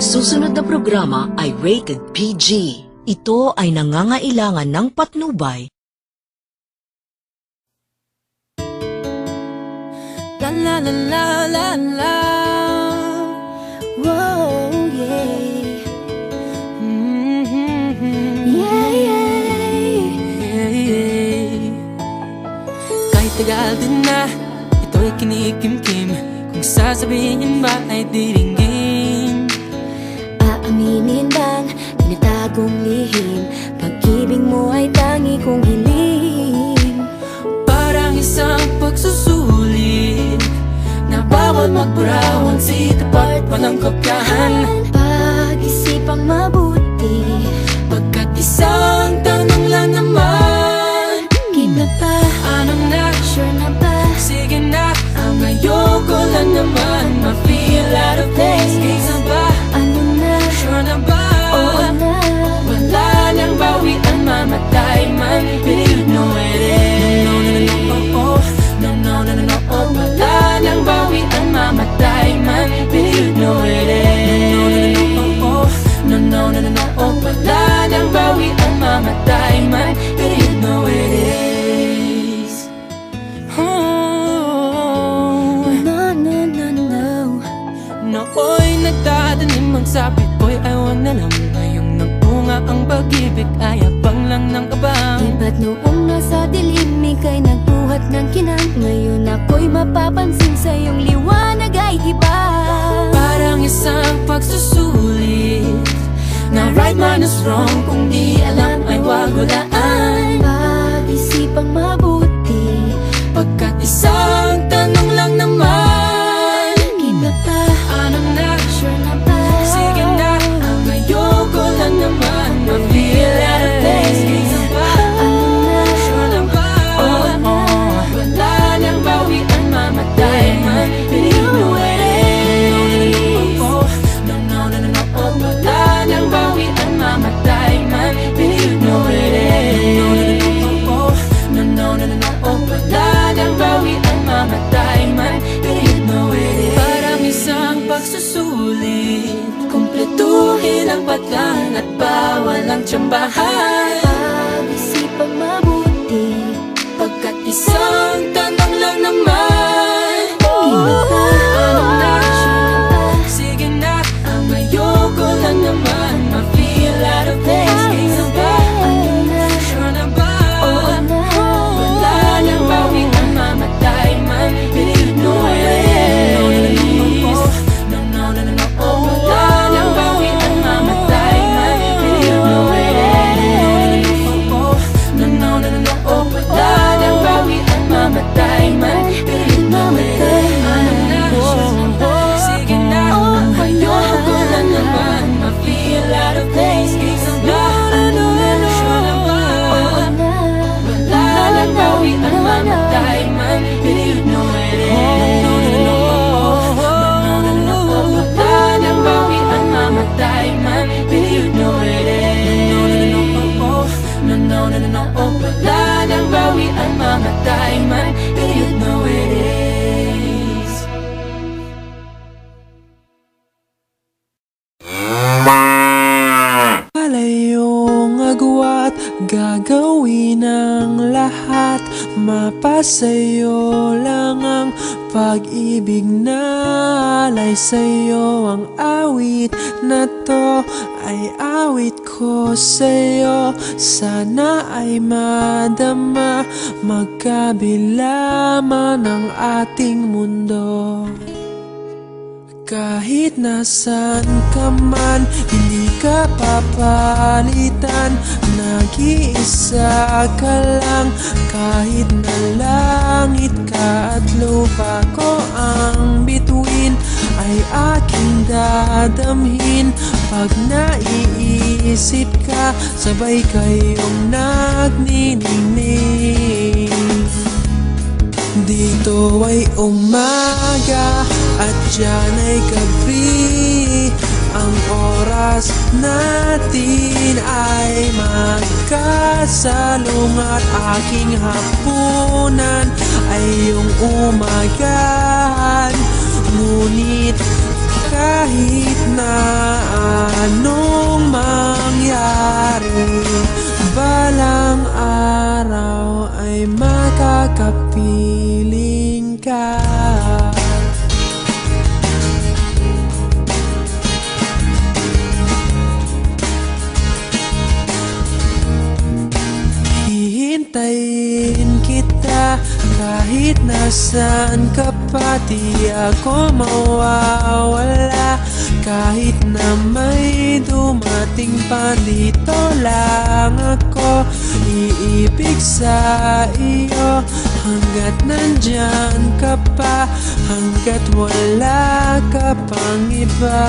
susunod na programa ay rated PG. Ito ay nangangailangan ng patnubay. La la la la la la. Whoa, yeah. Yeah, yeah. Kahit tagal din na ito'y kinikimkim, kung sasabihin ba ay diringgin. Aaminin bang tinatagong lihim, pag-ibig mo ay tangi kong hiling. Parang isang pagsusulit na bawal magburawan, sitapat pa ng kopyahan. Pag-isipang mabuti, pagkat isang tanong lang naman. kita pa, Ano na? sure na ba? Sige na, ang ayoko lang naman ma-feel out of place. Kaysa ba? Ano na? Sure na ba? Oo na. Wala nang bawian, mamatay man, but you know it is. No, no, no, no, no, oh. No, no, no, no, no, oh. Wala nang bawian, mamatay man, but you know it is. No, no, no, no, no, oh. No, no, no, no, no, oh. Wala nang bawian, mamatay man, but you know it is. Oh. No, no, no, no. Nooy nagdadanim ang sapit ko'y ayaw na lang. Ngayong nagbunga ang pag-ibig ay abang lang ng kabang. Di ba't noong nasa dilim ika'y nagbuhat ng kinang, ngayon ako'y mapapansin sa iyong liwanag ay iba. Parang isang pagsusulit na right minus wrong, kung di alam ay wag hulaan. Pag-isipang mabuti, Pagkat isang tanong lang naman. kita pa, Ano na? sure na ba? Sige na, ang ayoko lang naman ma-feel out of place. Kaysa ba? Ano na? Sure na ba? Oo na. Wala nang bawian, mamatay man, but you know it is. No, no, no, no, no, oh. Wala nang bawian, mamatay man, but you know it is. No, no, no, no, oh. No, no, no, no, no, oh. Wala nang bawian, mamatay man, but you know it is. Parang isang pagsusulit, kumpletuhin ang patlang at bawal ang tsambahan. Pag-isipang mabuti, Pagkat isang tanong lang naman. kita pa, Ano na? sure na ba? Sige na, ang ayoko lang naman ma-feel out of place. Kaysa ba? Ano na? Sure na ba? Oo na. Wala nang bawian, mamatay man, but you know it is. No, no, no, no, no, oh. Wala nang bawian, mamatay man, but you know it is. No, no, no, no, no, oh. Wala nang bawian, mamatay man, but you know it is. Ano na? Sige na, ang ayoko lang naman ma-feel out of place. Kaysa ba? Sure na ba? Oo na. Wala nang bawian, mamatay man, but you know it is. Wala nang bawian, mamatay man, but you know it is. No, no, no, no, oh. Wala nang bawian, mamatay man, but you know it is. Malayong agwat, gagawin ang lahat, mapasayo lang ang pag-ibig na alay sa'yo. Ang awit na to ay awit ko sa'yo, sana ay madama magkabila man ang ating mundo. Kahit nasan ka man, hindi ka papalitan, nag-iisa ka lang. Kahit na langit ka at lupa ko ang bituin, ay aking dadamhin. Pag naiisip ka, sabay kayong nagniningning. Dito ay umaga at dyan ay gabi. Ang oras natin ay magkasalong at aking hapunan ay iyong umagahan. Ngunit kahit na Kahit nasaan ka pa, di ako mawawala. Kahit na may dumating pa, dito lang ako iibig sa iyo. Hanggat nandyan ka pa, hanggat wala ka pang iba.